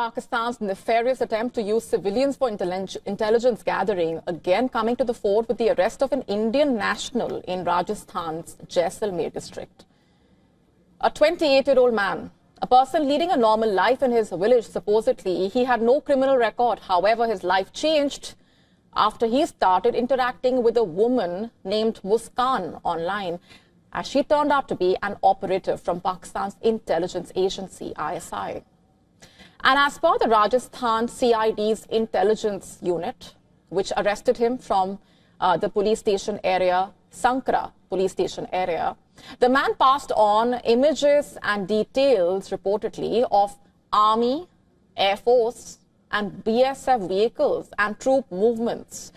Pakistan's nefarious attempt to use civilians for intelligence gathering again coming to the fore with the arrest of an Indian national in Rajasthan's Jaisalmer district. A 28-year-old man, a person leading a normal life in his village, supposedly. He had no criminal record. However, his life changed after he started interacting with a woman named Muskan online, as she turned out to be an operative from Pakistan's intelligence agency, ISI. And as per the Rajasthan CID's intelligence unit, which arrested him from the police station area, Sankra police station area, the man passed on images and details reportedly of Army, Air Force and BSF vehicles and troop movements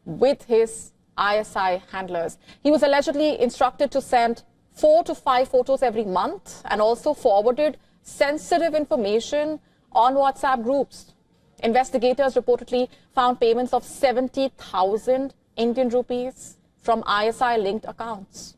with his ISI handlers. He was allegedly instructed to send 4 to 5 photos every month and also forwarded sensitive information on WhatsApp groups. Investigators reportedly found payments of 70,000 Indian rupees from ISI-linked accounts.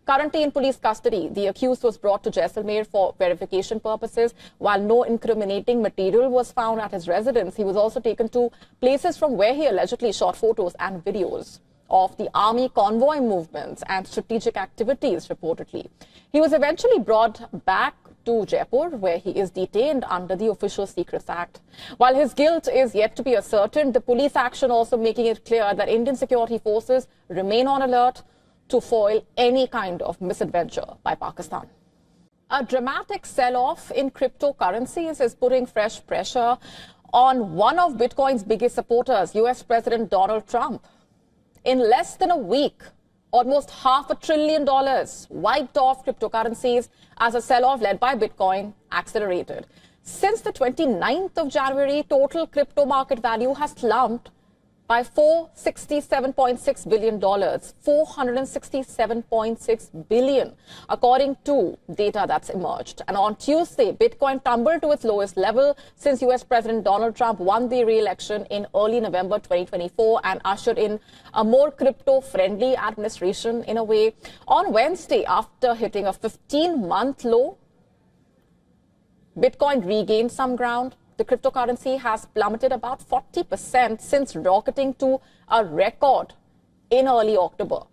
Currently in police custody, the accused was brought to Jaisalmer for verification purposes. While no incriminating material was found at his residence, he was also taken to places from where he allegedly shot photos and videos of the army convoy movements and strategic activities, reportedly. He was eventually brought back to Jaipur, where he is detained under the Official Secrets Act. While his guilt is yet to be ascertained, the police action also making it clear that Indian security forces remain on alert to foil any kind of misadventure by Pakistan. A dramatic sell-off in cryptocurrencies is putting fresh pressure on one of Bitcoin's biggest supporters, US President Donald Trump. In less than a week, almost $500 billion wiped off cryptocurrencies as a sell-off led by Bitcoin accelerated. Since the 29th of January, total crypto market value has slumped by $467.6 billion, $467.6 billion, according to data that's emerged. And on Tuesday, Bitcoin tumbled to its lowest level since US President Donald Trump won the re-election in early November 2024 and ushered in a more crypto-friendly administration in a way. On Wednesday, after hitting a 15-month low, Bitcoin regained some ground. The cryptocurrency has plummeted about 40% since rocketing to a record in early October.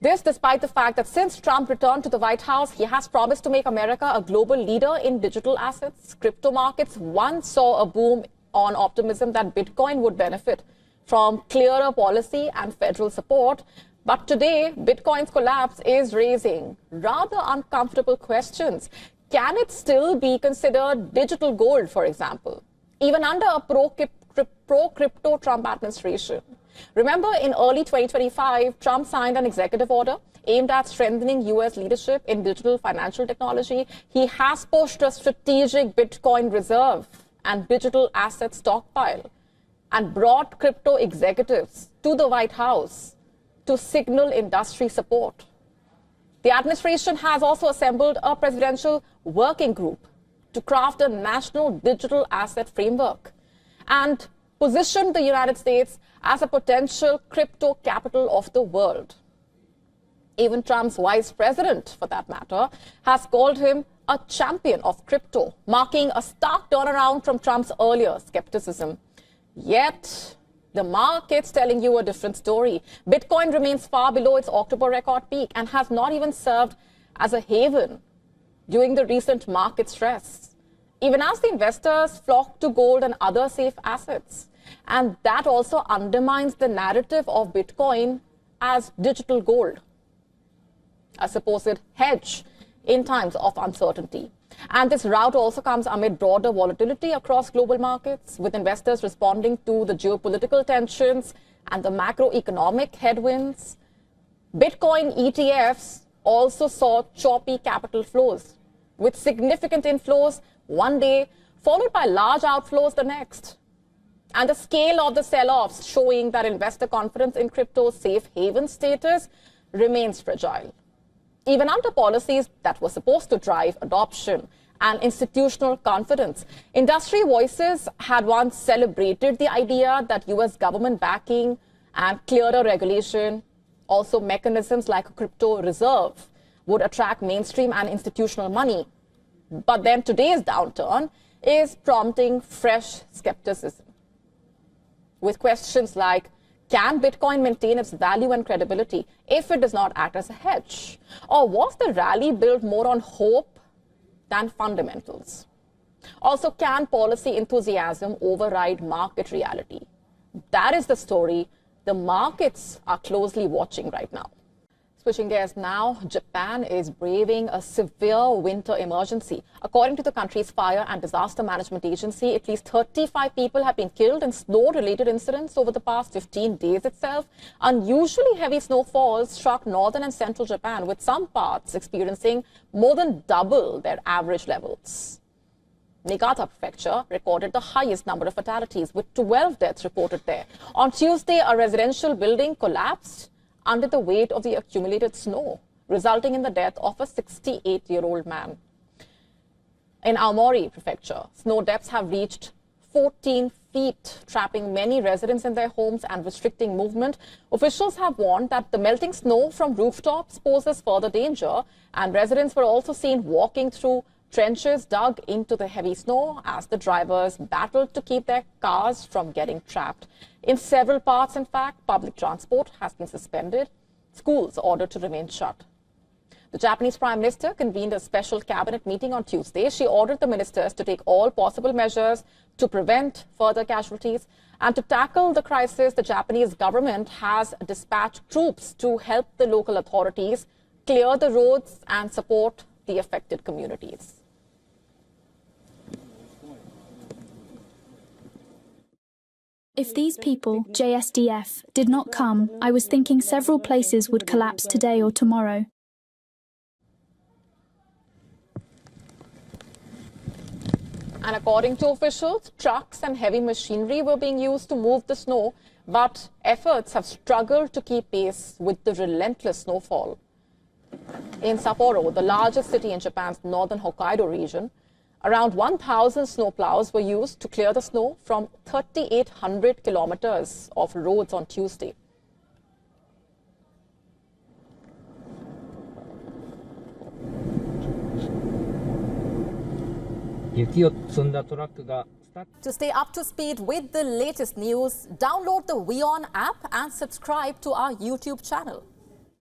This despite the fact that since Trump returned to the White House, he has promised to make America a global leader in digital assets. Crypto markets once saw a boom on optimism that Bitcoin would benefit from clearer policy and federal support. But today, Bitcoin's collapse is raising rather uncomfortable questions. Can it still be considered digital gold, for example, even under a pro-crypto Trump administration? Remember, in early 2025, Trump signed an executive order aimed at strengthening U.S. leadership in digital financial technology. He has pushed a strategic Bitcoin reserve and digital asset stockpile and brought crypto executives to the White House to signal industry support. The administration has also assembled a presidential working group to craft a national digital asset framework and position the United States as a potential crypto capital of the world. Even Trump's vice president, for that matter, has called him a champion of crypto, marking a stark turnaround from Trump's earlier skepticism. Yet, the market's telling you a different story. Bitcoin remains far below its October record peak and has not even served as a haven during the recent market stress, even as the investors flock to gold and other safe assets. And that also undermines the narrative of Bitcoin as digital gold, a supposed hedge in times of uncertainty. And this rout also comes amid broader volatility across global markets, with investors responding to the geopolitical tensions and the macroeconomic headwinds. Bitcoin ETFs also saw choppy capital flows, with significant inflows one day, followed by large outflows the next. And the scale of the sell-offs showing that investor confidence in crypto's safe haven status remains fragile. Even under policies that were supposed to drive adoption and institutional confidence, industry voices had once celebrated the idea that U.S. government backing and clearer regulation, also mechanisms like a crypto reserve, would attract mainstream and institutional money. But then today's downturn is prompting fresh skepticism, with questions like, can Bitcoin maintain its value and credibility if it does not act as a hedge? Or was the rally built more on hope than fundamentals? Also, can policy enthusiasm override market reality? That is the story the markets are closely watching right now. Switching gears now, Japan is braving a severe winter emergency. According to the country's Fire and Disaster Management Agency, at least 35 people have been killed in snow-related incidents over the past 15 days itself. Unusually heavy snowfalls struck northern and central Japan, with some parts experiencing more than double their average levels. Niigata Prefecture recorded the highest number of fatalities, with 12 deaths reported there. On Tuesday, a residential building collapsed under the weight of the accumulated snow, resulting in the death of a 68-year-old man. In Aomori Prefecture, snow depths have reached 14 feet, trapping many residents in their homes and restricting movement. Officials have warned that the melting snow from rooftops poses further danger, and residents were also seen walking through trenches dug into the heavy snow as the drivers battled to keep their cars from getting trapped. In several parts, in fact, public transport has been suspended, schools ordered to remain shut. The Japanese Prime Minister convened a special cabinet meeting on Tuesday. She ordered the ministers to take all possible measures to prevent further casualties. And to tackle the crisis, the Japanese government has dispatched troops to help the local authorities clear the roads and support the affected communities. If these people, JSDF, did not come, I was thinking several places would collapse today or tomorrow. And according to officials, trucks and heavy machinery were being used to move the snow, but efforts have struggled to keep pace with the relentless snowfall. In Sapporo, the largest city in Japan's northern Hokkaido region, around 1,000 snowplows were used to clear the snow from 3,800 kilometers of roads on Tuesday. To stay up to speed with the latest news, download the WION app and subscribe to our YouTube channel.